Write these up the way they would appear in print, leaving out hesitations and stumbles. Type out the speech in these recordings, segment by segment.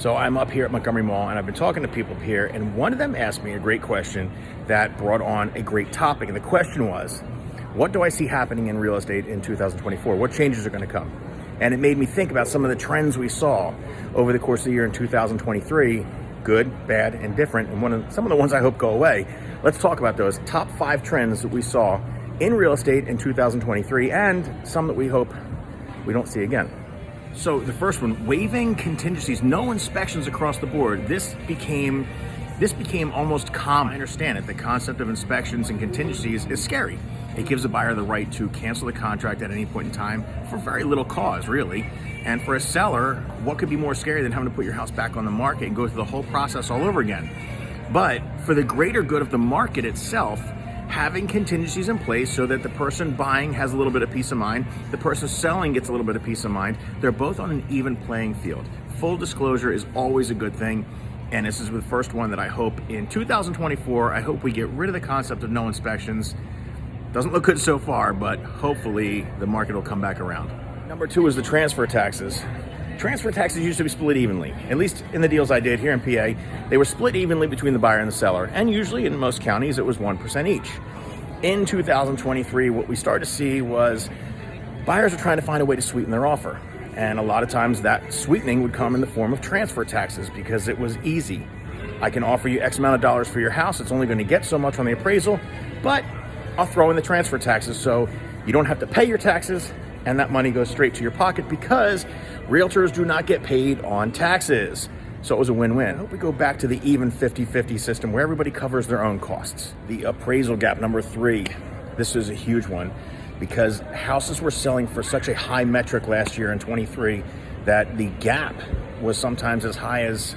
So I'm up here at Montgomery Mall and I've been talking to people here, and one of them asked me a great question that brought on a great topic. And the question was, what do I see happening in real estate in 2024? What changes are going to come? And it made me think about some of the trends we saw over the course of the year in 2023, good, bad, and different. And some of the ones I hope go away. Let's talk about those top 5 trends that we saw in real estate in 2023 and some that we hope we don't see again. So the first one, waiving contingencies, no inspections across the board. This became almost common. I understand it. The concept of inspections and contingencies is scary. It gives a buyer the right to cancel the contract at any point in time for very little cause, really. And for a seller, what could be more scary than having to put your house back on the market and go through the whole process all over again? But for the greater good of the market itself, having contingencies in place so that the person buying has a little bit of peace of mind, the person selling gets a little bit of peace of mind, they're both on an even playing field. Full disclosure is always a good thing. And this is the first one that I hope in 2024, I hope we get rid of the concept of no inspections. Doesn't look good so far, but hopefully the market will come back around. Number 2 is the transfer taxes. Transfer taxes used to be split evenly. At least in the deals I did here in PA, they were split evenly between the buyer and the seller. And usually in most counties, it was 1% each. In 2023, what we started to see was buyers are trying to find a way to sweeten their offer. And a lot of times that sweetening would come in the form of transfer taxes because it was easy. I can offer you X amount of dollars for your house. It's only going to get so much on the appraisal, but I'll throw in the transfer taxes so you don't have to pay your taxes and that money goes straight to your pocket because realtors do not get paid on taxes. So it was a win-win. I hope we go back to the even 50-50 system where everybody covers their own costs. The appraisal gap, number 3. This is a huge one because houses were selling for such a high metric last year in 23 that the gap was sometimes as high as,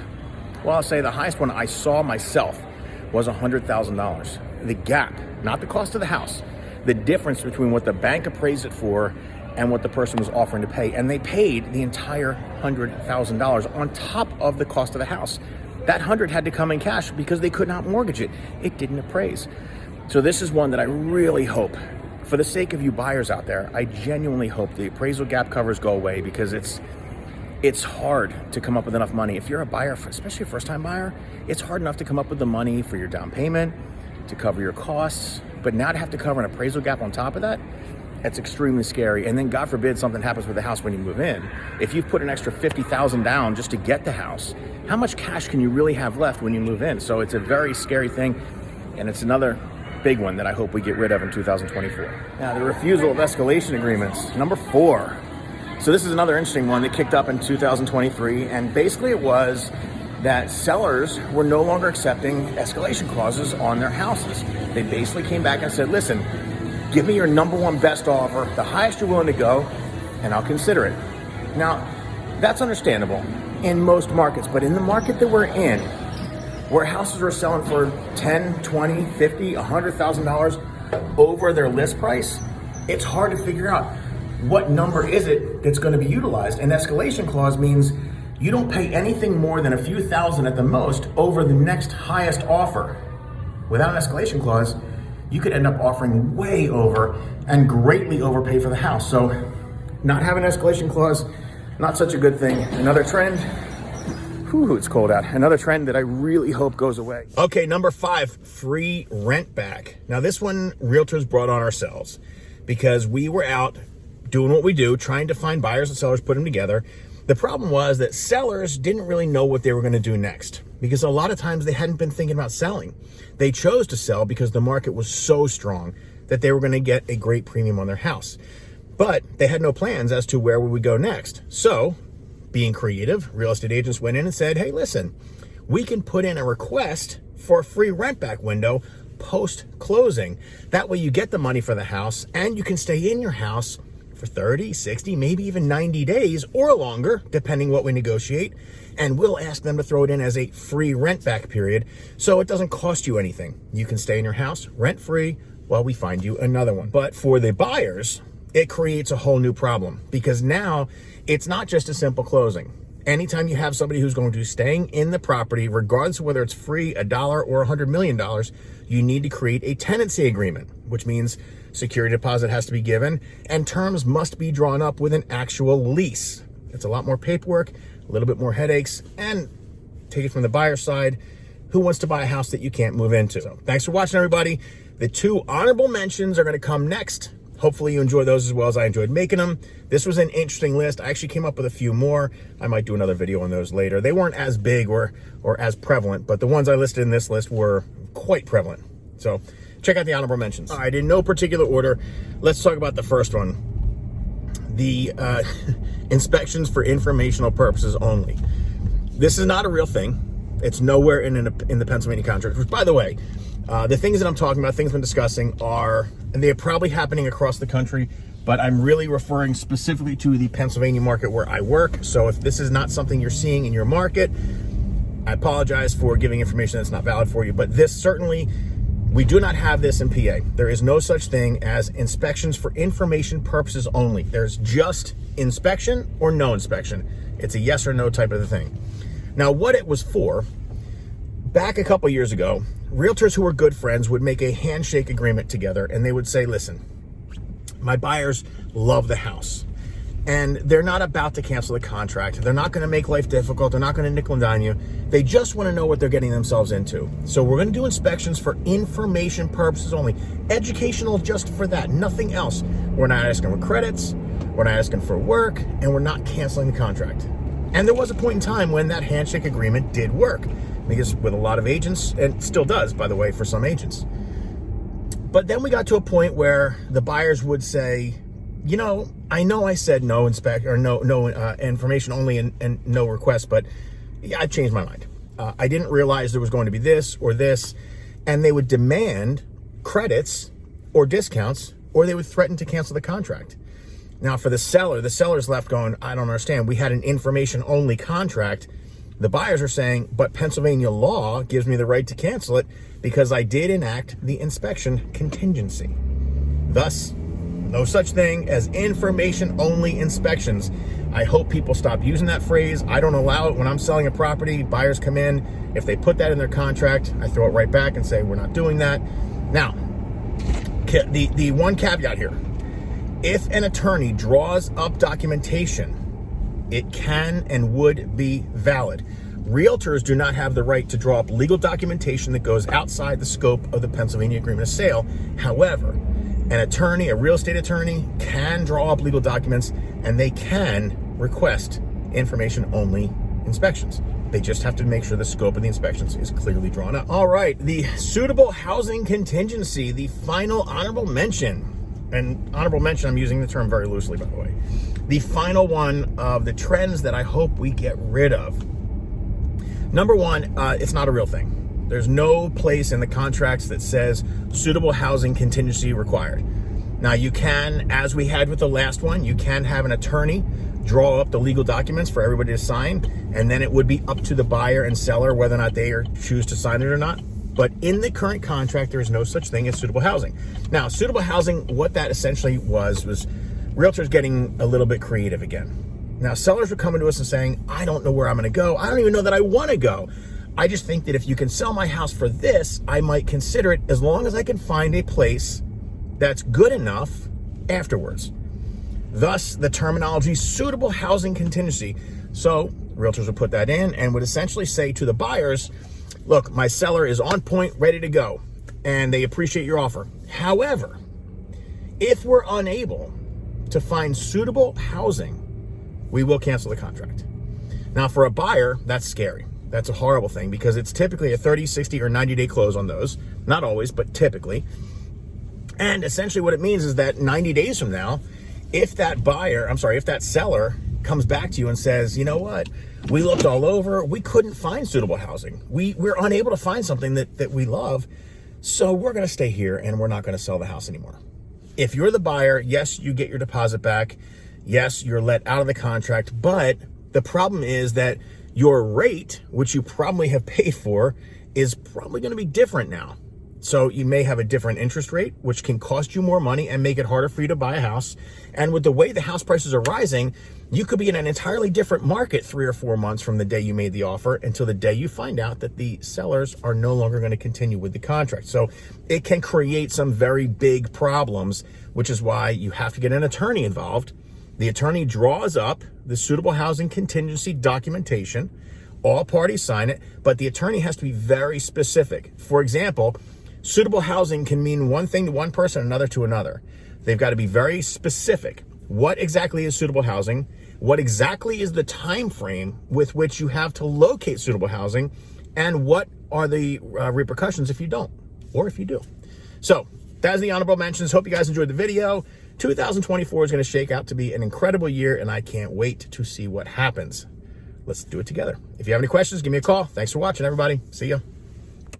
well, I'll say the highest one I saw myself was $100,000. The gap, not the cost of the house, the difference between what the bank appraised it for and what the person was offering to pay. And they paid the entire $100,000 on top of the cost of the house. That 100 had to come in cash because they could not mortgage it. It didn't appraise. So this is one that I really hope, for the sake of you buyers out there, I genuinely hope the appraisal gap covers go away because it's hard to come up with enough money. If you're a buyer, especially a first-time buyer, it's hard enough to come up with the money for your down payment, to cover your costs, but now to have to cover an appraisal gap on top of that, that's extremely scary. And then God forbid something happens with the house when you move in. If you've put an extra $50,000 down just to get the house, how much cash can you really have left when you move in? So it's a very scary thing, and it's another big one that I hope we get rid of in 2024. Now, the refusal of escalation agreements, number 4. So this is another interesting one that kicked up in 2023, and basically it was that sellers were no longer accepting escalation clauses on their houses. They basically came back and said, listen, give me your number 1 best offer, the highest you're willing to go, and I'll consider it. Now, that's understandable in most markets, but in the market that we're in, where houses are selling for $10, $20, $50, $100,000 over their list price, it's hard to figure out what number is it that's going to be utilized. An escalation clause means you don't pay anything more than a few thousand at the most over the next highest offer. Without an escalation clause, you could end up offering way over and greatly overpay for the house. So not having an escalation clause, not such a good thing. Another trend, it's cold out. Another trend that I really hope goes away. Okay, number 5, free rent back. Now this one realtors brought on ourselves because we were out doing what we do, trying to find buyers and sellers, put them together. The problem was that sellers didn't really know what they were going to do next because a lot of times they hadn't been thinking about selling. They chose to sell because the market was so strong that they were going to get a great premium on their house. But they had no plans as to where we would go next. So, being creative, real estate agents went in and said, hey, listen, we can put in a request for a free rent back window post-closing. That way you get the money for the house and you can stay in your house for 30, 60, maybe even 90 days or longer, depending what we negotiate. And we'll ask them to throw it in as a free rent back period. So it doesn't cost you anything. You can stay in your house rent free while we find you another one. But for the buyers, it creates a whole new problem because now it's not just a simple closing. Anytime you have somebody who's going to be staying in the property, regardless of whether it's free, $1 or $100 million, you need to create a tenancy agreement, which means security deposit has to be given and terms must be drawn up with an actual lease. It's a lot more paperwork, a little bit more headaches, and take it from the buyer side. Who wants to buy a house that you can't move into? So thanks for watching, everybody. The 2 honorable mentions are going to come next. Hopefully you enjoy those as well as I enjoyed making them. This was an interesting list. I actually came up with a few more. I might do another video on those later. They weren't as big or as prevalent, but the ones I listed in this list were quite prevalent. So check out the honorable mentions. All right, in no particular order, let's talk about the first one. The inspections for informational purposes only. This is not a real thing. It's nowhere in the Pennsylvania contract, which, by the way, the things that I'm talking about, things I'm discussing and they're probably happening across the country, but I'm really referring specifically to the Pennsylvania market where I work. So if this is not something you're seeing in your market, I apologize for giving information that's not valid for you, but this certainly, we do not have this in PA. There is no such thing as inspections for information purposes only. There's just inspection or no inspection. It's a yes or no type of a thing. Now, what it was for, back a couple years ago, realtors who were good friends would make a handshake agreement together, and they would say, listen, my buyers love the house and they're not about to cancel the contract. They're not going to make life difficult. They're not going to nickel and dime you. They just want to know what they're getting themselves into. So we're going to do inspections for information purposes only, educational just for that, nothing else. We're not asking for credits. We're not asking for work, and we're not canceling the contract. And there was a point in time when that handshake agreement did work, because with a lot of agents, and still does, by the way, for some agents. But then we got to a point where the buyers would say, you know I said no information only and no request, but I changed my mind. I didn't realize there was going to be this or this, and they would demand credits or discounts, or they would threaten to cancel the contract. Now, for the seller's left going, I don't understand. We had an information only contract. The buyers are saying, but Pennsylvania law gives me the right to cancel it because I did enact the inspection contingency. Thus, no such thing as information only inspections. I hope people stop using that phrase. I don't allow it when I'm selling a property. Buyers come in. If they put that in their contract, I throw it right back and say, we're not doing that. Now, the one caveat here. If an attorney draws up documentation, it can and would be valid. Realtors do not have the right to draw up legal documentation that goes outside the scope of the Pennsylvania Agreement of Sale. However, an attorney, a real estate attorney, can draw up legal documents, and they can request information-only inspections. They just have to make sure the scope of the inspections is clearly drawn up. All right, the suitable housing contingency, the final honorable mention. And honorable mention, I'm using the term very loosely, by the way. The final one of the trends that I hope we get rid of. Number one, it's not a real thing. There's no place in the contracts that says suitable housing contingency required. Now, you can, as we had with the last one, you can have an attorney draw up the legal documents for everybody to sign, and then it would be up to the buyer and seller whether or not they choose to sign it or not. But in the current contract, there is no such thing as suitable housing. Now, suitable housing, what that essentially was realtors getting a little bit creative again. Now, sellers were coming to us and saying, I don't know where I'm going to go. I don't even know that I want to go. I just think that if you can sell my house for this, I might consider it as long as I can find a place that's good enough afterwards. Thus, the terminology suitable housing contingency. So realtors would put that in and would essentially say to the buyers, look, my seller is on point, ready to go, and they appreciate your offer. However, if we're unable to find suitable housing, we will cancel the contract. Now, for a buyer, that's scary. That's a horrible thing because it's typically a 30, 60, or 90-day close on those. Not always, but typically. And essentially what it means is that 90 days from now, if that seller comes back to you and says, you know what, we looked all over, we couldn't find suitable housing. We're unable to find something that we love, so we're gonna stay here and we're not gonna sell the house anymore. If you're the buyer, yes, you get your deposit back. Yes, you're let out of the contract, but the problem is that your rate, which you probably have paid for, is probably gonna be different now. So you may have a different interest rate, which can cost you more money and make it harder for you to buy a house. And with the way the house prices are rising, you could be in an entirely different market 3 or 4 months from the day you made the offer until the day you find out that the sellers are no longer going to continue with the contract. So it can create some very big problems, which is why you have to get an attorney involved. The attorney draws up the suitable housing contingency documentation All parties sign it, but the attorney has to be very specific. For example, suitable housing can mean one thing to one person, another to another. They've got to be very specific. What exactly is suitable housing? What exactly is the time frame with which you have to locate suitable housing? And what are the repercussions if you don't, or if you do? So that's the honorable mentions. Hope you guys enjoyed the video. 2024 is going to shake out to be an incredible year, and I can't wait to see what happens. Let's do it together. If you have any questions, give me a call. Thanks for watching, everybody. See ya.